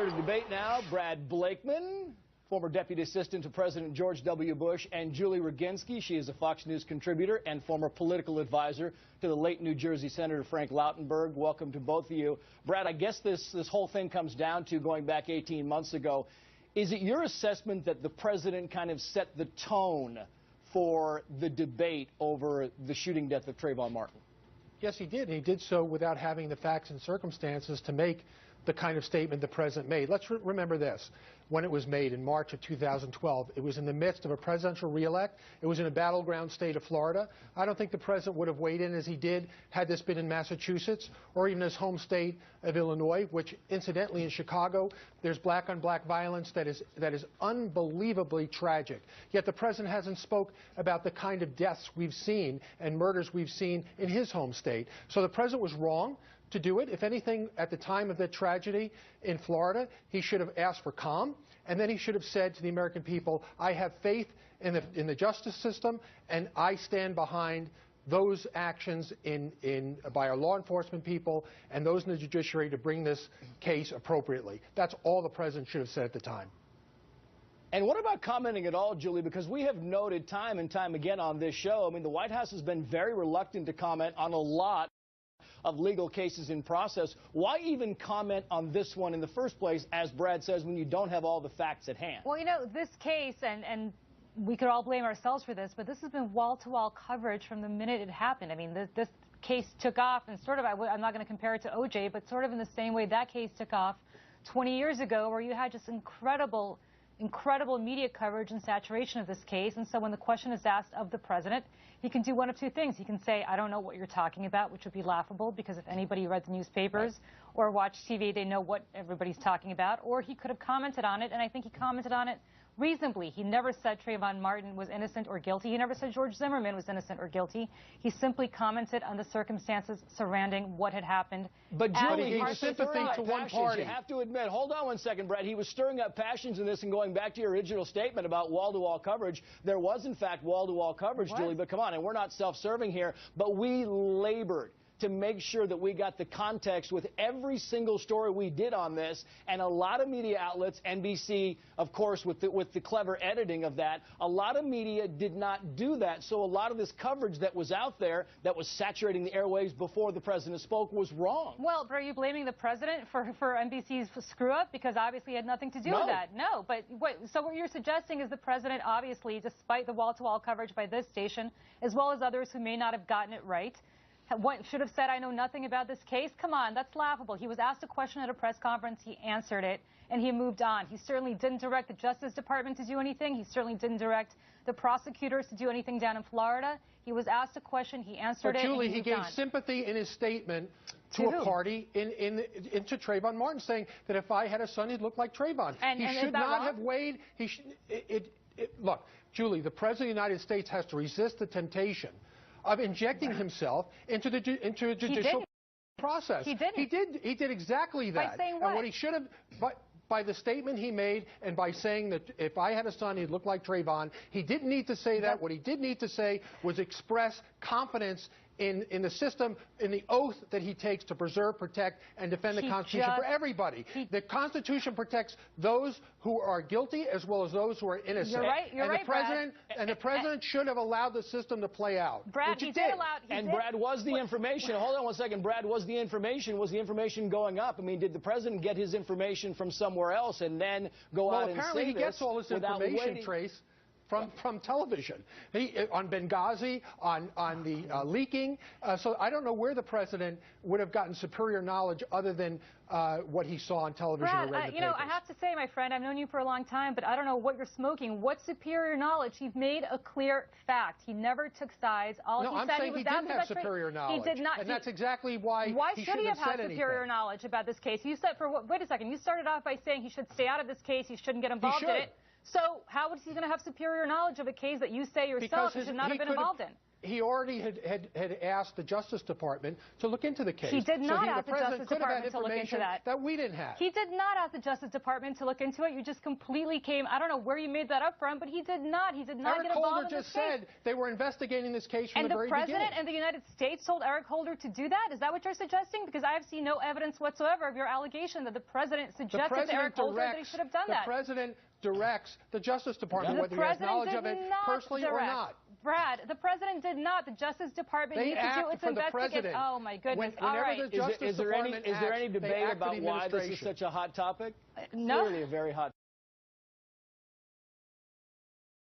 Here to debate now, Brad Blakeman, former Deputy Assistant to President George W. Bush, and Julie Roginsky. She is a Fox News contributor and former political advisor to the late New Jersey Senator Frank Lautenberg. Welcome to both of you. Brad, I guess this whole thing comes down to going back 18 months ago. Is it your assessment that the president kind of set the tone for the debate over the shooting death of Trayvon Martin? Yes, he did. He did so without having the facts and circumstances to make the kind of statement the president made. Let's remember this. When it was made in March of 2012, it was in the midst of a presidential reelect. It was in a battleground state of Florida. I don't think the president would have weighed in as he did had this been in Massachusetts or even his home state of Illinois, which incidentally in Chicago, there's black-on-black violence that is unbelievably tragic. Yet the president hasn't spoke about the kind of deaths we've seen and murders we've seen in his home state. So the president was wrong to do it. If anything, at the time of the tragedy in Florida, he should have asked for calm, and then he should have said to the American people, I have faith in the justice system, and I stand behind those actions by our law enforcement people and those in the judiciary to bring this case appropriately. That's all the president should have said at the time. And what about commenting at all, Julie? Because we have noted time and time again on this show, I mean, the White House has been very reluctant to comment on a lot of legal cases in process. Why even comment on this one in the first place, as Brad says, when you don't have all the facts at hand? Well, you know, this case, and we could all blame ourselves for this, but this has been wall-to-wall coverage from the minute it happened. I mean, this case took off, and sort of, I'm not going to compare it to O.J., but sort of in the same way that case took off 20 years ago, where you had just incredible media coverage and saturation of this case. And so when the question is asked of the president, he can do one of two things. He can say, I don't know what you're talking about, which would be laughable, because if anybody read the newspapers or watched TV, they know what everybody's talking about. Or he could have commented on it, and I think he commented on it reasonably. He never said Trayvon Martin was innocent or guilty. He never said George Zimmerman was innocent or guilty. He simply commented on the circumstances surrounding what had happened. But Julie, he was sympathy to one party. You have to admit, hold on one second, Brad. He was stirring up passions in this, and going back to your original statement about wall-to-wall coverage, there was in fact wall-to-wall coverage, Julie, but come on, and we're not self-serving here, but we labored to make sure that we got the context with every single story we did on this, and a lot of media outlets, NBC, of course, with the clever editing of that, a lot of media did not do that. So a lot of this coverage that was out there, that was saturating the airwaves before the president spoke, was wrong. Well, but are you blaming the president for NBC's screw-up? Because obviously he had nothing to do with that. No, but so what you're suggesting is the president, obviously, despite the wall-to-wall coverage by this station, as well as others who may not have gotten it right, should have said, I know nothing about this case? Come on, that's laughable. He was asked a question at a press conference, he answered it, and he moved on. He certainly didn't direct the Justice Department to do anything. He certainly didn't direct the prosecutors to do anything down in Florida. He was asked a question, he answered it, Julie, and he gave sympathy in his statement to a party into Trayvon Martin, saying that if I had a son, he'd look like Trayvon. And should not have weighed. Look, Julie, the President of the United States has to resist the temptation of injecting himself into a judicial process. He didn't. He did exactly that. By saying what? And what he should have, by the statement he made, and by saying that if I had a son, he'd look like Trayvon. He didn't need to say that. What he did need to say was express confidence in the system, in the oath that he takes to preserve, protect, and defend the Constitution for everybody. The Constitution protects those who are guilty as well as those who are innocent. You're right. You're right, Brad. And the president should have allowed the system to play out. Brad, which he he did did. And Brad, was the information, hold on one second, Brad, was the information going up? I mean, did the president get his information from somewhere else and then go out and say this? Well, apparently he gets all this information, Trace, from television, on Benghazi, on the leaking. So I don't know where the president would have gotten superior knowledge other than what he saw on television or read in the you know, I have to say, my friend, I've known you for a long time, but I don't know what you're smoking. What superior knowledge? He made a clear fact. He never took sides. All no, he I'm said saying he didn't have superior knowledge. He did not. And that's exactly why he should he have had superior anything. knowledge about this case? You said, wait a second, you started off by saying he should stay out of this case, he shouldn't get involved in it. So how is he going to have superior knowledge of a case that you say yourself he should not have been involved in? he already had asked the Justice Department to look into the case. He did not ask the Justice could have had Department to look into that. That we didn't have. He did not ask the Justice Department to look into it. You just completely came. I don't know where you made that up from, but he did not. He did not get involved in this case. Eric Holder just said they were investigating this case from the very beginning. And the President and the United States told Eric Holder to do that? Is that what you're suggesting? Because I have seen no evidence whatsoever of your allegation that the President suggested to Eric Holder that he should have done that. The President directs the Justice Department, whether he has knowledge of it personally or not. Brad, the President did not. The Justice Department needs to do its investigation. Oh, my goodness. All right. Is there any debate about why this is such a hot topic? No. Clearly a very hot